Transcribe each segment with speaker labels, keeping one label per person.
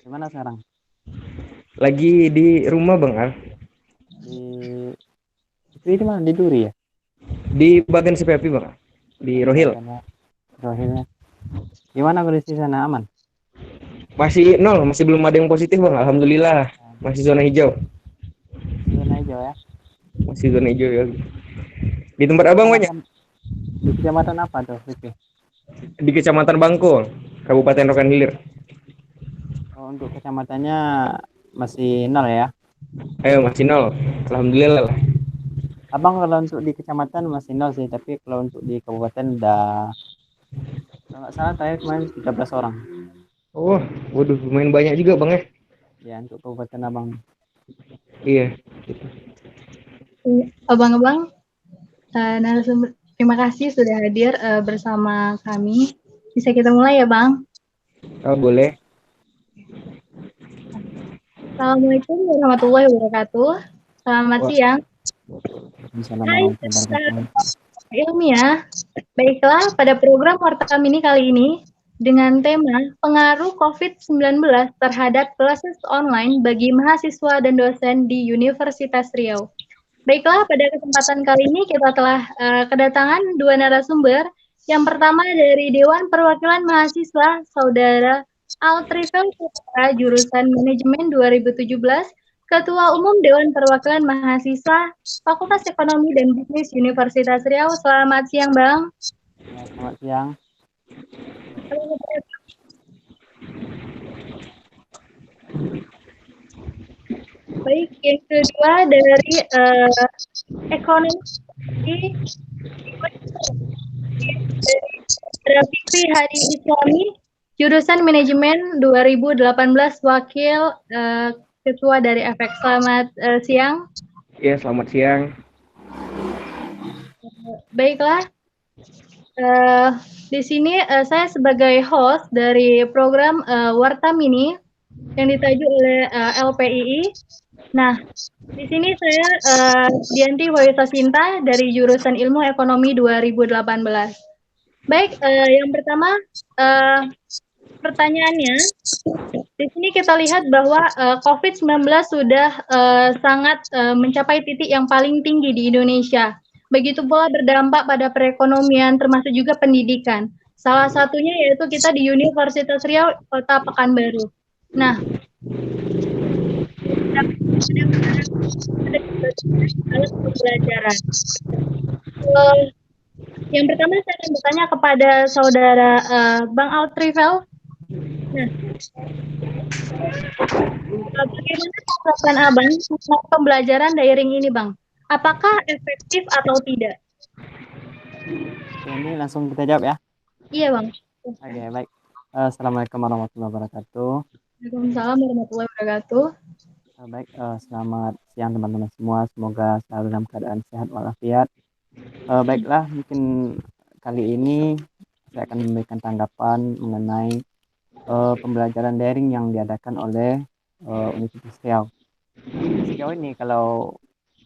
Speaker 1: Gimana sekarang?
Speaker 2: Lagi di rumah Bang Al,
Speaker 1: Di itu di mana? Di Duri ya?
Speaker 2: di bagian CPAP Bang Al, di
Speaker 1: Oh, di
Speaker 2: Rohil.
Speaker 1: bagiannya Rohilnya. Gimana kondisi sana aman?
Speaker 2: Masih nol, masih belum ada yang positif Bang. Alhamdulillah, masih zona hijau.
Speaker 1: Masih zona hijau ya?
Speaker 2: Masih zona hijau ya. Di
Speaker 1: Di
Speaker 2: tempat Abang banyak,
Speaker 1: kecamatan di kecamatan apa tuh, Vicky?
Speaker 2: di Kecamatan Bangko, Kabupaten Rokan Hilir.
Speaker 1: Oh, untuk kecamatannya masih nol ya?
Speaker 2: Masih nol. Alhamdulillah lah.
Speaker 1: Abang kalau untuk di kecamatan masih nol sih, tapi kalau untuk di kabupaten udah kalau nggak salah terakhir kemarin 13 orang.
Speaker 2: Oh, waduh, lumayan banyak juga Bang ya.
Speaker 1: Ya, untuk kabupaten Abang.
Speaker 2: Iya.
Speaker 3: Abang-abang, narasumber, terima kasih sudah hadir bersama kami. Bisa kita mulai ya, Bang?
Speaker 2: Oh, boleh.
Speaker 3: Assalamualaikum warahmatullahi wabarakatuh. Selamat
Speaker 2: Wah,
Speaker 3: siang.
Speaker 1: Waalaikumsalam
Speaker 3: Hai,
Speaker 1: warahmatullahi wabarakatuh.
Speaker 3: ilmiah. Baiklah, pada program Warta Mini kali ini, dengan tema pengaruh COVID-19 terhadap kelas online bagi mahasiswa dan dosen di Universitas Riau. Baiklah, pada kesempatan kali ini kita telah kedatangan dua narasumber. Yang pertama dari Dewan Perwakilan Mahasiswa, Saudara Altrifel Putra, jurusan Manajemen 2017, Ketua Umum Dewan Perwakilan Mahasiswa, Fakultas Ekonomi dan Bisnis Universitas Riau. Selamat siang, Bang.
Speaker 1: Ya, selamat siang.
Speaker 3: Baik, yang kedua dari ekonomi Fikri Hadi Islami, jurusan Manajemen 2018, Wakil Ketua dari EFEK. Selamat siang.
Speaker 2: iya selamat siang.
Speaker 3: Baiklah, di sini saya sebagai host dari program Warta Mini yang ditajuk oleh LPII. Nah, di sini saya Dianti Wahyu Sinta dari jurusan Ilmu Ekonomi 2018. Baik, yang pertama pertanyaannya, di sini kita lihat bahwa COVID-19 sudah sangat mencapai titik yang paling tinggi di Indonesia. Begitu pula berdampak pada perekonomian termasuk juga pendidikan. Salah satunya yaitu kita di Universitas Riau Kota Pekanbaru. Nah, alat pembelajaran. Yang pertama saya akan bertanya kepada saudara Bang Altrivel. Nah, bagaimana tanggapan Abang tentang pembelajaran daring ini, Bang? Apakah efektif atau tidak?
Speaker 1: Oke, ini langsung kita jawab ya.
Speaker 3: Iya, Bang.
Speaker 1: Oke, baik. Assalamualaikum warahmatullahi wabarakatuh.
Speaker 3: Waalaikumsalam warahmatullahi wabarakatuh.
Speaker 1: Baik, selamat siang teman-teman semua. Semoga selalu dalam keadaan sehat walafiat. Baiklah, mungkin kali ini saya akan memberikan tanggapan mengenai pembelajaran daring yang diadakan oleh Universitas Riau. Sejauh ini, kalau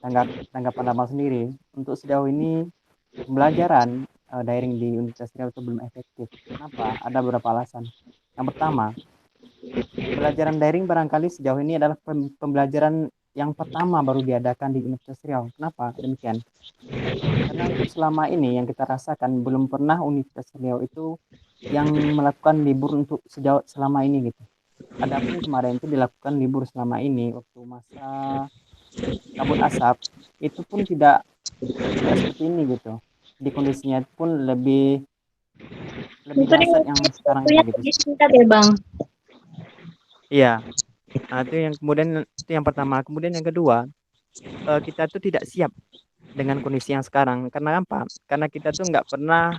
Speaker 1: tanggapan Abang sendiri, untuk sejauh ini pembelajaran daring di Universitas Riau itu belum efektif. Kenapa? Ada beberapa alasan. Yang pertama, pembelajaran daring barangkali sejauh ini adalah pembelajaran yang pertama baru diadakan di Universitas Riau. Kenapa demikian? Karena untuk selama ini yang kita rasakan belum pernah Universitas Riau itu yang melakukan libur untuk selama ini gitu. Adapun kemarin itu dilakukan libur selama ini waktu masa kabut asap, itu pun tidak seperti ini gitu. Di kondisinya pun lebih
Speaker 3: Mungkin
Speaker 1: dahsyat yang sekarang
Speaker 3: waktunya
Speaker 1: ini gitu.
Speaker 3: lebih singkat ya, Bang.
Speaker 1: Iya. Nah, itu yang kemudian, itu yang pertama. Kemudian yang kedua, kita tuh tidak siap dengan kondisi yang sekarang. Karena apa? Karena kita tuh nggak pernah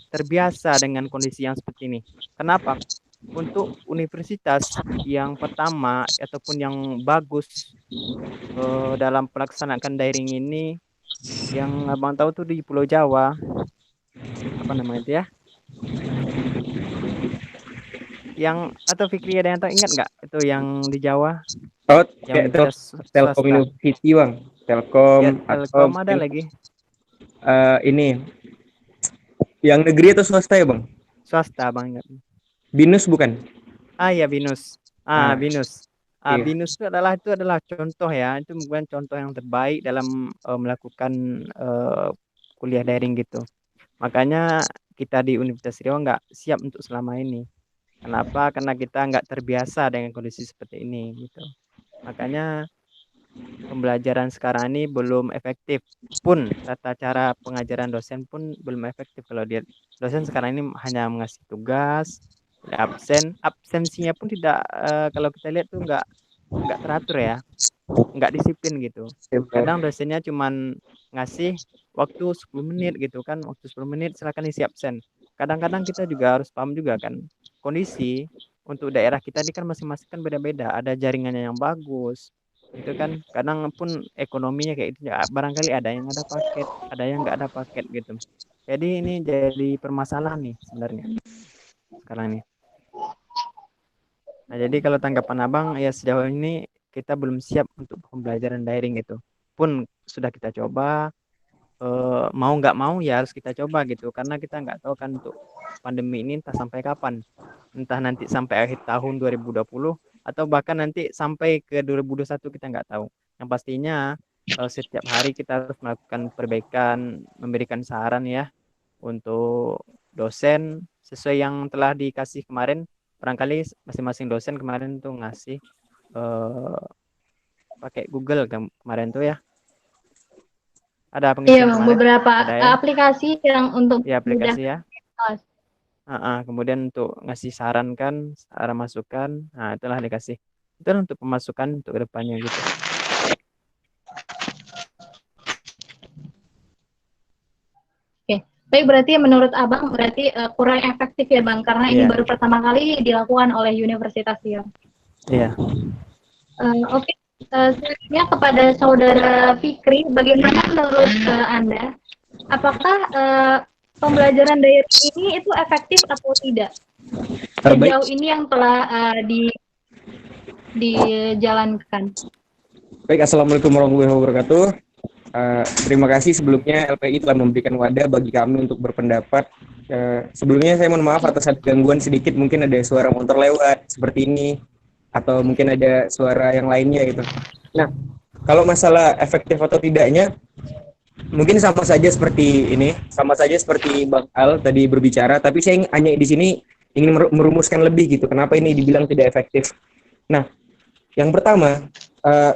Speaker 1: terbiasa dengan kondisi yang seperti ini. Kenapa? Untuk universitas yang pertama ataupun yang bagus dalam pelaksanaan daring ini, yang abang tahu tuh di Pulau Jawa, apa namanya itu ya? Yang atau Fikri ada yang tahu, ingat nggak? Itu yang di Jawa,
Speaker 2: Oh,
Speaker 1: yang
Speaker 2: kayak
Speaker 1: universitas
Speaker 2: Telkom
Speaker 1: swasta.
Speaker 2: University Bang. Telkom
Speaker 1: Ya,
Speaker 2: atau
Speaker 1: Telkom ada
Speaker 2: mungkin
Speaker 1: lagi.
Speaker 2: ini yang negeri atau swasta ya Bang?
Speaker 1: Swasta, Bang, ingat.
Speaker 2: Binus bukan?
Speaker 1: Ah ya, Binus.
Speaker 2: Nah,
Speaker 1: BINUS.
Speaker 2: iya.
Speaker 1: BINUS itu adalah contoh ya, itu bukan contoh yang terbaik dalam melakukan kuliah daring gitu. Makanya kita di Universitas Riau nggak siap untuk selama ini. Kenapa? Karena kita nggak terbiasa dengan kondisi seperti ini gitu. Makanya pembelajaran sekarang ini belum efektif. Pun tata cara pengajaran dosen pun belum efektif kalau dia dosen sekarang ini hanya mengasih tugas, absensinya pun tidak kalau kita lihat tuh nggak teratur ya, nggak disiplin gitu.
Speaker 2: Iya, benar.
Speaker 1: Kadang dosennya cuman ngasih waktu 10 menit gitu kan, waktu 10 menit silakan isi absen. Kadang-kadang kita juga harus paham juga kan kondisi untuk daerah kita ini kan masing-masing kan beda-beda, ada jaringannya yang bagus. Itu kan kadang pun ekonominya kayak itu ya, barangkali ada yang ada paket, ada yang nggak ada paket gitu. Jadi ini jadi permasalahan nih sebenarnya sekarang ini. Nah, jadi kalau tanggapan Abang ya sejauh ini kita belum siap untuk pembelajaran daring itu. Pun sudah kita coba, mau nggak mau ya harus kita coba gitu. Karena kita nggak tahu kan untuk pandemi ini entah sampai kapan. Entah nanti sampai akhir tahun 2020 atau bahkan nanti sampai ke 2021 kita nggak tahu. Yang pastinya setiap hari kita harus melakukan perbaikan, memberikan saran ya untuk dosen sesuai yang telah dikasih kemarin. Barangkali masing-masing dosen kemarin tuh ngasih pakai Google kemarin tuh ya. Ada
Speaker 3: Iya,
Speaker 1: pengisian
Speaker 3: Bang,
Speaker 1: kemarin?
Speaker 3: beberapa
Speaker 1: Ada ya?
Speaker 3: aplikasi yang untuk
Speaker 1: Ya
Speaker 3: mudah
Speaker 1: aplikasi ya.
Speaker 3: kelas.
Speaker 1: Kemudian untuk ngasih saran kan, saran masukan, nah itulah dikasih. Itu untuk pemasukan untuk kedepannya gitu.
Speaker 3: Oke, baik berarti menurut Abang berarti kurang efektif ya Bang, karena ini
Speaker 1: Iya,
Speaker 3: baru pertama kali dilakukan oleh Universitas Riau.
Speaker 1: iya.
Speaker 3: Oke, selanjutnya kepada Saudara Fikri, bagaimana menurut Anda? Apakah pembelajaran daring ini itu efektif atau tidak?
Speaker 2: Baik.
Speaker 3: Sejauh ini yang telah dijalankan.
Speaker 2: Baik, Assalamualaikum warahmatullahi wabarakatuh. Terima kasih sebelumnya LPI telah memberikan wadah bagi kami untuk berpendapat. Sebelumnya saya mohon maaf atas ada gangguan sedikit, mungkin ada suara motor lewat seperti ini, atau mungkin ada suara yang lainnya gitu. Nah, kalau masalah efektif atau tidaknya, mungkin sama saja seperti ini, sama saja seperti Bang Al tadi berbicara, tapi saya hanya di sini ingin merumuskan lebih gitu, kenapa ini dibilang tidak efektif. Nah, yang pertama,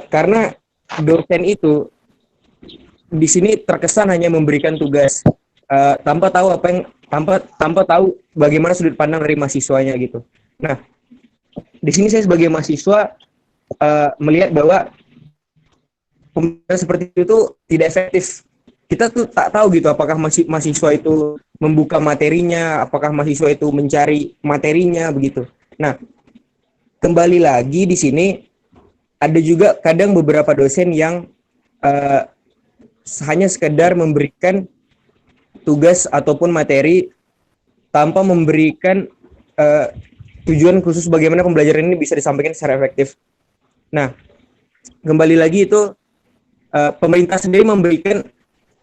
Speaker 2: karena dosen itu di sini terkesan hanya memberikan tugas tanpa tahu tanpa tahu bagaimana sudut pandang dari mahasiswanya gitu. Nah, di sini saya sebagai mahasiswa melihat bahwa pembelajaran seperti itu tidak efektif. Kita tuh tak tahu gitu apakah mahasiswa itu membuka materinya, apakah mahasiswa itu mencari materinya begitu. Nah, kembali lagi di sini ada juga kadang beberapa dosen yang hanya sekedar memberikan tugas ataupun materi tanpa memberikan tujuan khusus bagaimana pembelajaran ini bisa disampaikan secara efektif. Nah, kembali lagi itu pemerintah sendiri memberikan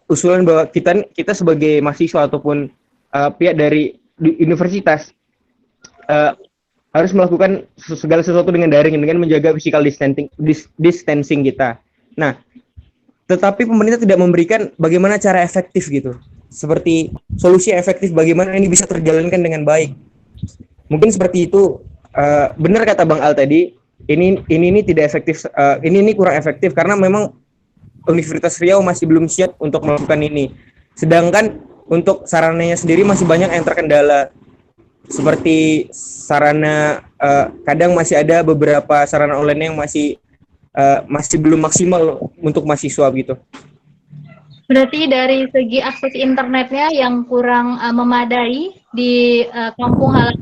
Speaker 2: usulan bahwa kita sebagai mahasiswa ataupun pihak dari universitas harus melakukan segala sesuatu dengan daring dengan menjaga physical distancing kita. Nah, tetapi pemerintah tidak memberikan bagaimana cara efektif gitu. Seperti solusi efektif bagaimana ini bisa terjalankan dengan baik. Mungkin seperti itu. Benar kata Bang Al tadi, ini tidak efektif, ini kurang efektif karena memang Universitas Riau masih belum siap untuk melakukan ini. Sedangkan untuk sarananya sendiri masih banyak yang terkendala. Seperti sarana kadang masih ada beberapa sarana online yang masih belum maksimal untuk mahasiswa gitu.
Speaker 3: Berarti dari segi akses internetnya yang kurang memadai di kampung halaman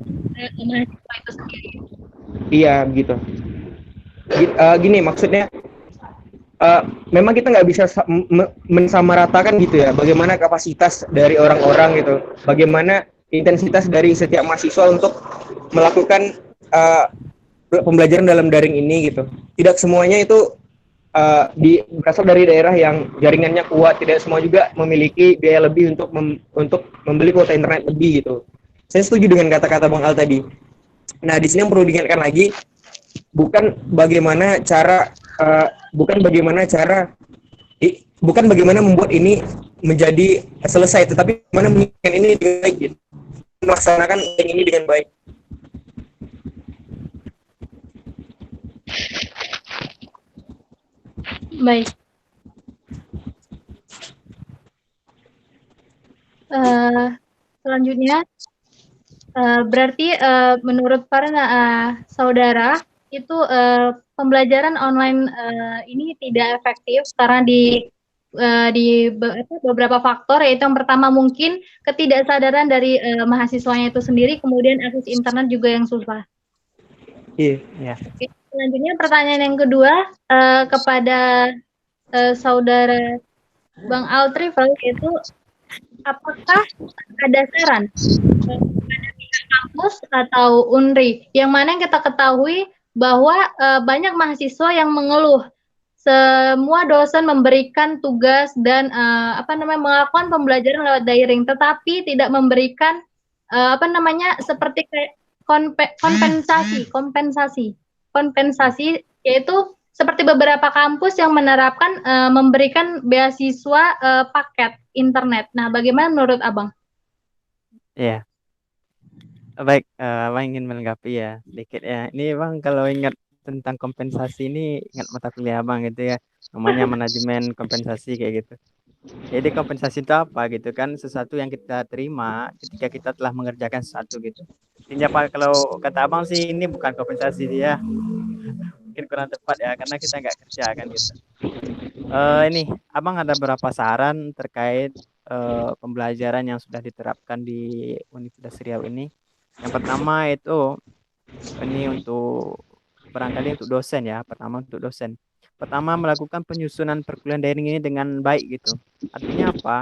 Speaker 3: mahasiswa itu sendiri.
Speaker 2: Iya gitu. Gini maksudnya memang kita nggak bisa mensamaratakan gitu ya bagaimana kapasitas dari orang-orang gitu, bagaimana intensitas dari setiap mahasiswa untuk melakukan pembelajaran dalam daring ini gitu. Tidak semuanya itu berasal dari daerah yang jaringannya kuat, tidak semua juga memiliki biaya lebih untuk membeli kuota internet lebih gitu. Saya setuju dengan kata-kata Bang Al tadi. Nah, di sini yang perlu diingatkan lagi, bukan bagaimana cara bukan bagaimana membuat ini menjadi selesai, tetapi bagaimana menginginkan ini dengan baik, gitu. Melaksanakan yang ini dengan baik.
Speaker 3: Baik. Selanjutnya, berarti menurut para saudara itu pembelajaran online ini tidak efektif karena di beberapa faktor, yaitu yang pertama mungkin ketidaksadaran dari mahasiswanya itu sendiri, kemudian akses internet juga yang susah.
Speaker 1: Iya.
Speaker 3: Selanjutnya pertanyaan yang kedua kepada saudara Bang Altrivel, yaitu apakah ada saran kepada pihak kampus atau UNRI, yang mana yang kita ketahui bahwa banyak mahasiswa yang mengeluh semua dosen memberikan tugas dan melakukan pembelajaran lewat daring, tetapi tidak memberikan seperti kayak kompensasi, yaitu seperti beberapa kampus yang menerapkan memberikan beasiswa paket internet. Nah, bagaimana menurut Abang?
Speaker 1: Iya. Baik, Abang ingin melengkapi ya sedikit ya. Ini Bang kalau ingat tentang kompensasi ini ingat mata kuliah Abang gitu ya. Namanya manajemen kompensasi kayak gitu. Jadi kompensasi itu apa gitu kan? Sesuatu yang kita terima ketika kita telah mengerjakan sesuatu gitu. Intinya Pak, kalau kata Abang sih ini bukan kompensasi ya. Mungkin kurang tepat ya karena kita nggak kerja kan gitu. Ini Abang ada berapa saran terkait pembelajaran yang sudah diterapkan di Universitas Riau ini? Yang pertama itu ini untuk barangkali untuk dosen ya. Pertama untuk dosen. Pertama melakukan penyusunan perkuliahan daring ini dengan baik gitu. Artinya apa?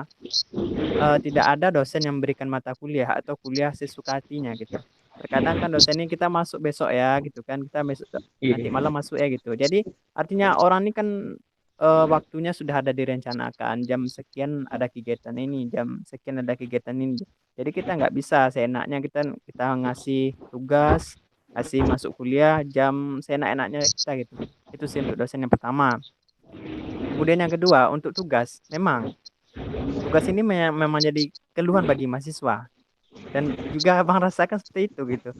Speaker 1: Tidak ada dosen yang memberikan mata kuliah atau kuliah sesuka hatinya gitu. Terkadang kan dosen ini kita masuk besok ya gitu kan. Kita besok nanti malam masuk ya gitu. Jadi artinya orang ini kan waktunya sudah ada direncanakan, jam sekian ada kegiatan ini, jam sekian ada kegiatan ini. Jadi kita nggak bisa seenaknya kita ngasih tugas, ngasih masuk kuliah jam seenak-enaknya kita gitu. Itu sih untuk dosen yang pertama. Kemudian yang kedua untuk tugas, memang tugas ini memang jadi keluhan bagi mahasiswa. Dan juga Abang rasakan seperti itu gitu.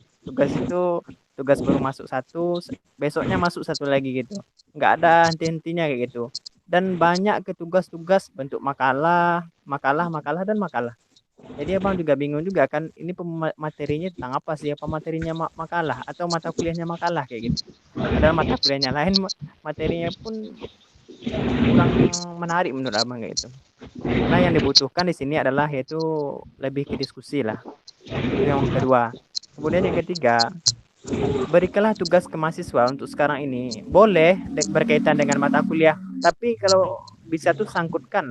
Speaker 1: Tugas baru masuk satu, besoknya masuk satu lagi gitu. Nggak ada henti-hentinya kayak gitu. Dan banyak ke tugas-tugas bentuk makalah, dan makalah. Jadi Abang juga bingung juga kan, ini materinya tentang apa sih? Apa materinya makalah atau mata kuliahnya makalah kayak gitu. Padahal mata kuliahnya lain, materinya pun kurang menarik menurut Abang kayak gitu. Karena yang dibutuhkan di sini adalah yaitu lebih ke diskusi lah. Itu yang kedua. Kemudian yang ketiga, berikanlah tugas ke mahasiswa untuk sekarang ini. Boleh berkaitan dengan mata kuliah, tapi kalau bisa tuh sangkutkan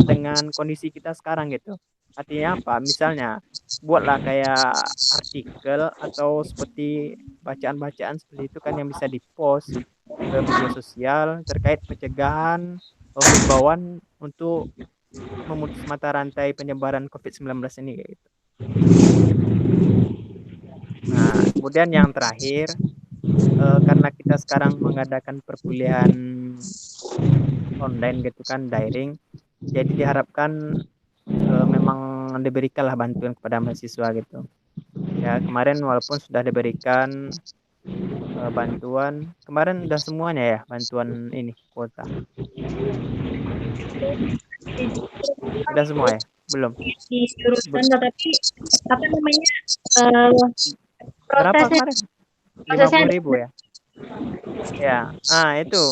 Speaker 1: dengan kondisi kita sekarang gitu. Artinya apa? Misalnya buatlah kayak artikel atau seperti bacaan-bacaan seperti itu kan yang bisa dipost ke media sosial terkait pencegahan himbauan untuk memutus mata rantai penyebaran COVID-19 ini kayak gitu. Nah, kemudian yang terakhir, karena kita sekarang mengadakan perkuliahan online gitu kan, daring, jadi diharapkan memang diberikanlah bantuan kepada mahasiswa gitu. Ya, kemarin walaupun sudah diberikan bantuan, kemarin udah semuanya ya bantuan ini kuota. Udah semua ya? Belum.
Speaker 3: Di jurusan, tetapi apa namanya
Speaker 1: Berapa
Speaker 3: prosesnya?
Speaker 1: kemarin? 50.000 ya? Ya, itu.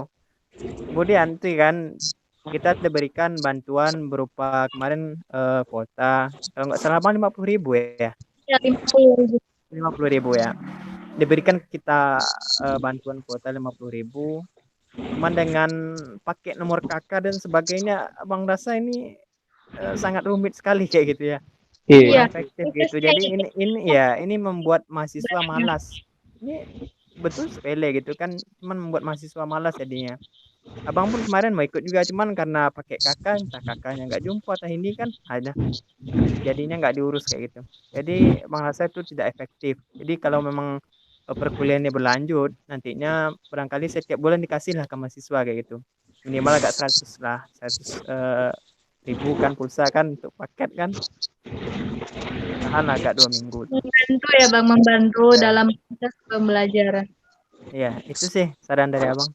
Speaker 1: Kemudian tuh kan kita diberikan bantuan berupa kemarin kuota, kalau nggak salah 50.000 ya?
Speaker 3: Ya, 50.000.
Speaker 1: 50.000 ya. Diberikan kita bantuan kuota 50.000. Cuman dengan pakai nomor kakak dan sebagainya, Abang rasa ini sangat rumit sekali kayak gitu ya.
Speaker 3: Iya.
Speaker 1: Efektif gitu. Jadi ini membuat mahasiswa malas. Ini betul sepele gitu kan, cuman membuat mahasiswa malas jadinya. Abang pun kemarin mau ikut juga, cuman karena pakai kakak, entah kakaknya nggak jumpa, atau ini kan ada jadinya nggak diurus kayak gitu. Jadi Abang rasa itu tidak efektif. Jadi kalau memang perkuliahannya berlanjut, nantinya barangkali setiap bulan dikasih lah ke mahasiswa kayak gitu. Minimal agak 100 lah, 100 ribu kan pulsa kan untuk paket kan. Tahan agak 2 minggu tuh.
Speaker 3: Membantu ya Bang, membantu
Speaker 1: Ya,
Speaker 3: dalam proses pembelajaran.
Speaker 1: ya itu sih saran dari abang.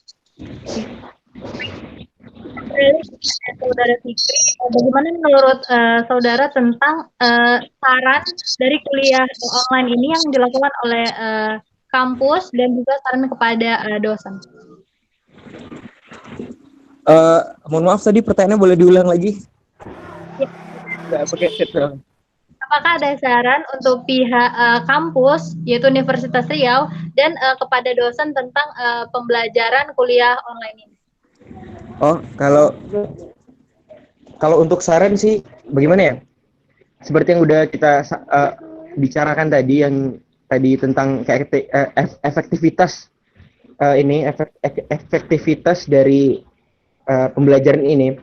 Speaker 3: Saudara Fikri, bagaimana menurut saudara tentang saran dari kuliah online ini yang dilakukan oleh kampus dan juga saran kepada dosen?
Speaker 2: Mohon maaf tadi pertanyaannya boleh diulang lagi?
Speaker 3: Ya.
Speaker 2: Nggak pakai headset.
Speaker 3: Apakah ada saran untuk pihak kampus, yaitu Universitas Riau, dan kepada dosen tentang pembelajaran kuliah online ini?
Speaker 2: Oh, kalau untuk saran sih bagaimana ya? Seperti yang udah kita bicarakan tadi, yang tadi tentang efektivitas efektivitas dari pembelajaran ini.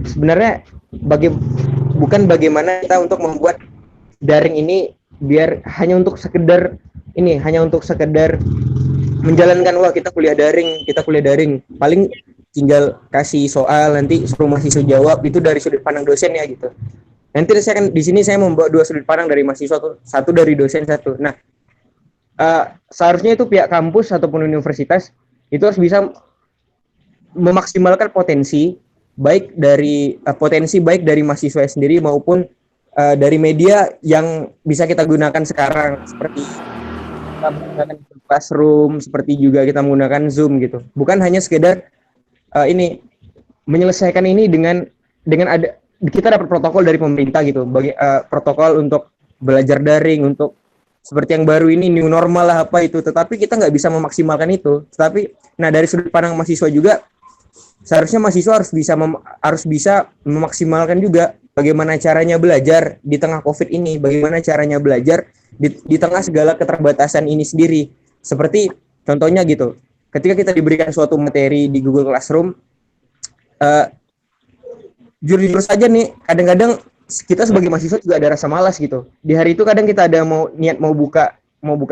Speaker 2: Sebenarnya bukan bagaimana kita untuk membuat daring ini biar hanya untuk sekedar menjalankan, wah kita kuliah daring, paling tinggal kasih soal nanti suruh mahasiswa jawab, itu dari sudut pandang dosen ya gitu. Nanti saya di sini saya membawa dua sudut pandang dari mahasiswa, satu dari dosen, satu. Nah, seharusnya itu pihak kampus ataupun universitas itu harus bisa memaksimalkan potensi baik dari mahasiswa sendiri maupun dari media yang bisa kita gunakan sekarang, seperti kita menggunakan Classroom, seperti juga kita menggunakan Zoom gitu. Bukan hanya sekedar menyelesaikan ini dengan ada kita dapat protokol dari pemerintah gitu, bagi protokol untuk belajar daring, untuk seperti yang baru ini new normal lah apa itu, tetapi kita nggak bisa memaksimalkan itu. Tetapi dari sudut pandang mahasiswa juga, seharusnya mahasiswa harus bisa memaksimalkan juga bagaimana caranya belajar di tengah COVID ini, bagaimana caranya belajar di tengah segala keterbatasan ini sendiri. Seperti contohnya gitu, ketika kita diberikan suatu materi di Google Classroom, jujur saja nih, kadang-kadang kita sebagai mahasiswa juga ada rasa malas gitu. Di hari itu kadang kita ada niat mau buka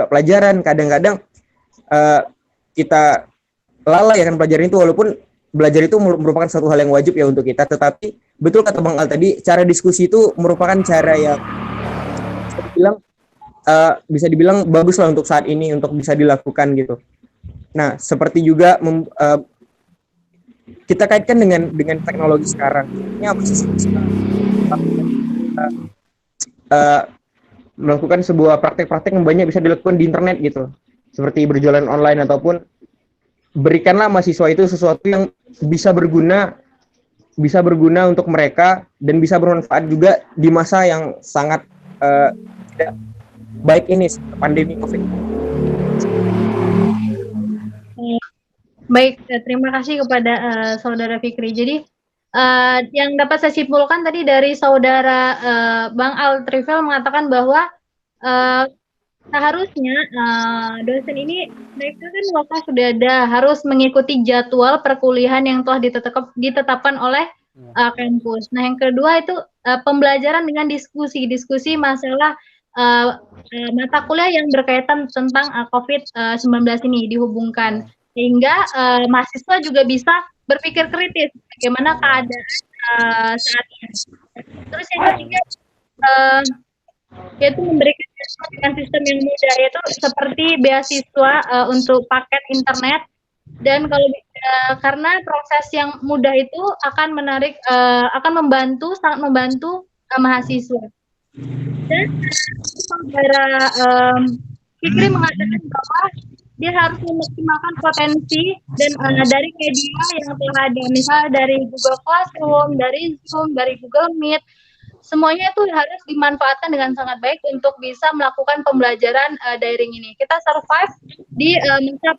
Speaker 2: pelajaran, kadang-kadang kita lalai akan pelajaran itu, walaupun belajar itu merupakan suatu hal yang wajib ya untuk kita. Tetapi betul kata Bang Al tadi, cara diskusi itu merupakan cara yang bisa dibilang bagus lah untuk saat ini, untuk bisa dilakukan gitu. Nah, seperti juga kita kaitkan dengan teknologi sekarang. Ini apa sih melakukan sebuah praktek-praktek yang banyak bisa dilakukan di internet gitu, seperti berjualan online, ataupun berikanlah mahasiswa itu sesuatu yang bisa berguna untuk mereka dan bisa bermanfaat juga di masa yang sangat tidak baik ini, pandemi COVID.
Speaker 3: Baik, terima kasih kepada Saudara Fikri. Jadi yang dapat saya simpulkan tadi dari Saudara Bang Al Trifel mengatakan bahwa seharusnya dosen ini mereka kan waktu sudah ada harus mengikuti jadwal perkuliahan yang telah ditetapkan oleh kampus. Nah, yang kedua itu pembelajaran dengan diskusi masalah mata kuliah yang berkaitan tentang COVID-19 ini dihubungkan, sehingga mahasiswa juga bisa berpikir kritis bagaimana keadaan saat ini. Terus yang ketiga yaitu memberikan dengan sistem yang mudah, yaitu seperti beasiswa untuk paket internet, dan kalau karena proses yang mudah itu akan sangat membantu mahasiswa. Dan saudara Fikri mengatakan bahwa dia harus memaksimalkan potensi dan dari media yang telah ada, misalnya dari Google Classroom, dari Zoom, dari Google Meet, semuanya itu harus dimanfaatkan dengan sangat baik untuk bisa melakukan pembelajaran daring ini. Kita survive di masa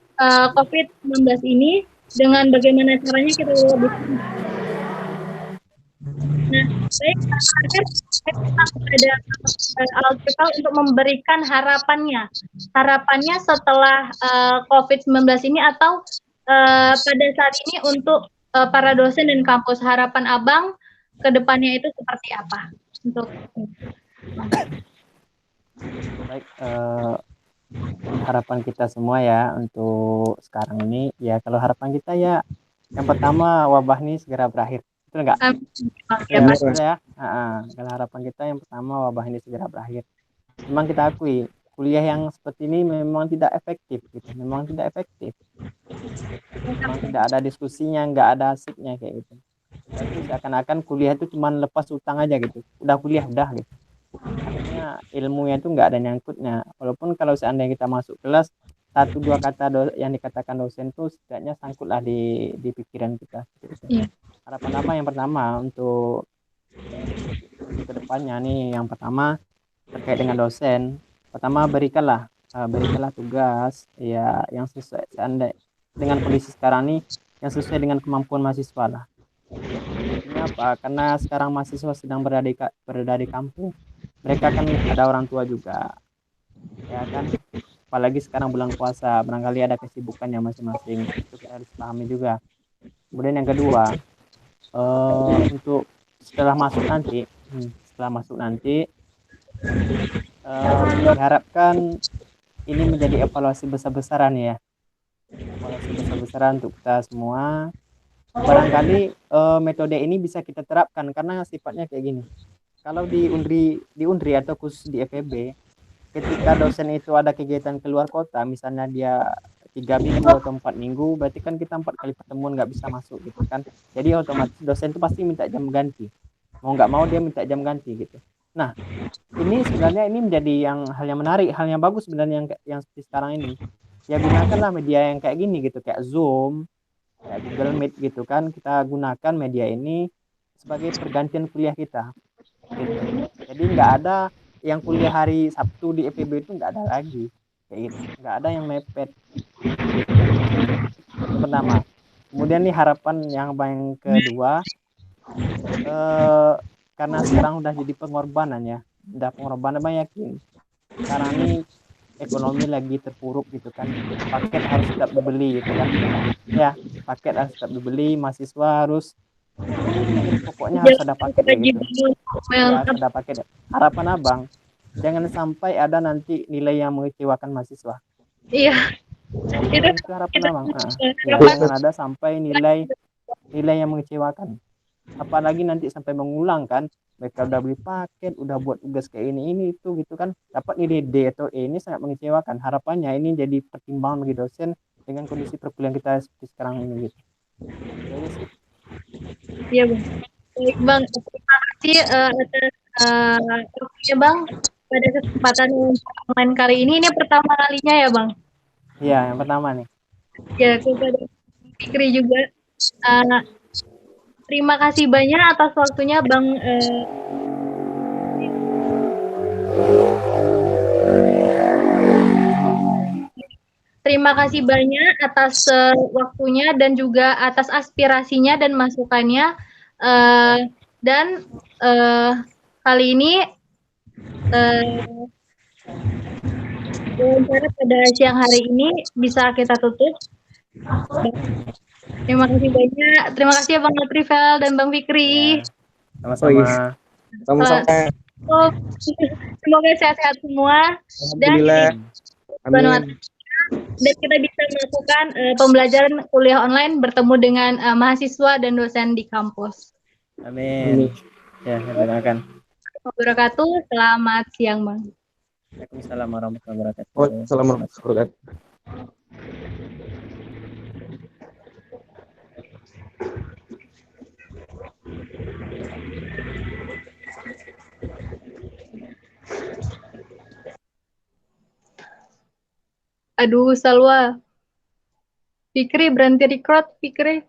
Speaker 3: COVID-19 ini dengan bagaimana caranya kita bisa. Nah, baik, kepada Al-Trifel untuk memberikan harapannya setelah COVID-19 ini, atau pada saat ini untuk para dosen dan kampus, harapan Abang ke depannya itu seperti apa? Untuk
Speaker 1: baik, harapan kita semua ya untuk sekarang ini ya, kalau harapan kita ya yang pertama wabah ini segera berakhir, betul nggak?
Speaker 3: Amin, Bang.
Speaker 1: Betul
Speaker 3: Ya,
Speaker 1: ya,
Speaker 3: Bang.
Speaker 1: betul ya. Kalau harapan kita yang pertama wabah ini segera berakhir. Memang kita akui kuliah yang seperti ini memang tidak efektif gitu, memang tidak efektif, memang tidak ada diskusinya, nggak ada asiknya kayak gitu. Kita tuh seakan-akan kuliah itu cuma lepas utang aja gitu, udah kuliah udah gitu. Artinya ilmunya itu nggak ada nyangkutnya. Walaupun kalau seandainya kita masuk kelas, satu dua kata yang dikatakan dosen tuh setidaknya sangkut lah di pikiran kita. Gitu.
Speaker 3: Iya.
Speaker 1: Harapan apa yang pertama untuk kedepannya nih, yang pertama terkait dengan dosen. Pertama berikanlah tugas ya yang sesuai seandainya dengan kondisi sekarang nih, yang sesuai dengan kemampuan mahasiswa lah. Artinya apa? Karena sekarang mahasiswa sedang berada di kampung. Mereka kan ada orang tua juga, ya kan? Apalagi sekarang bulan puasa, barangkali ada kesibukannya masing-masing. Itu kita harus pahami juga. Kemudian yang kedua, untuk setelah masuk nanti, diharapkan ini menjadi evaluasi besar-besaran ya, evaluasi besar-besaran untuk kita semua. Barangkali metode ini bisa kita terapkan karena sifatnya kayak gini. Kalau di Undri atau khusus di FEB, ketika dosen itu ada kegiatan keluar kota, misalnya dia 3 minggu atau 4 minggu, berarti kan kita 4 kali pertemuan nggak bisa masuk gitu kan. Jadi otomatis dosen itu pasti minta jam ganti. Mau nggak mau dia minta jam ganti gitu. Nah, ini sebenarnya ini menjadi hal yang menarik, hal yang bagus sebenarnya yang seperti sekarang ini. Ya gunakanlah media yang kayak gini gitu, kayak Zoom, kayak Google Meet gitu kan. Kita gunakan media ini sebagai pergantian kuliah kita gitu. Jadi nggak ada yang kuliah hari Sabtu di EPB itu nggak ada lagi kayak gitu, nggak ada yang mepet. Itu pertama. Kemudian nih harapan yang kedua, karena sekarang udah jadi pengorbanan ya, udah pengorbanan banyak yakin. Sekarang ini ekonomi lagi terpuruk gitu kan, paket harus tetap dibeli gitu kan, ya paket harus tetap dibeli, mahasiswa harus pokoknya harus ada paket kayak gitu ya, harus ada paket. Harapan abang jangan sampai ada nanti nilai yang mengecewakan mahasiswa.
Speaker 3: Iya.
Speaker 1: Itu harapan abang.
Speaker 2: Ya.
Speaker 1: Jangan ada sampai nilai yang mengecewakan. Apalagi nanti sampai mengulang kan, mereka udah beli paket, udah buat tugas kayak ini itu gitu kan, dapat nilai D atau E, ini sangat mengecewakan. Harapannya ini jadi pertimbangan bagi dosen dengan kondisi perkuliahan kita seperti sekarang ini gitu. Jadi sih.
Speaker 3: Iya, Bang. Baik, Bang. Terima kasih atas waktunya, Bang. Pada kesempatan online kali ini pertama kalinya ya, Bang.
Speaker 1: Iya, yang pertama nih.
Speaker 3: Ya, kepada Fikri juga. Terima kasih banyak atas waktunya, Bang. Terima kasih banyak atas waktunya dan juga atas aspirasinya dan masukannya. Dan kali ini wawancara pada siang hari ini bisa kita tutup. Terima kasih banyak. Terima kasih ya Bang Latrivel dan Bang Fikri.
Speaker 1: Ya, sama-sama.
Speaker 2: Sama-sama.
Speaker 3: Semoga sehat-sehat semua.
Speaker 2: Alhamdulillah. Amin.
Speaker 3: Dan kita bisa melakukan pembelajaran kuliah online bertemu dengan mahasiswa dan dosen di kampus.
Speaker 1: Amin. Ya, saya doakan.
Speaker 3: Wabarakatuh. Selamat siang, Bang.
Speaker 1: Waalaikumsalam warahmatullahi wabarakatuh.
Speaker 2: Assalamualaikum warahmatullahi wabarakatuh.
Speaker 3: Aduh, Salwa. Fikri, berhenti record, Fikri.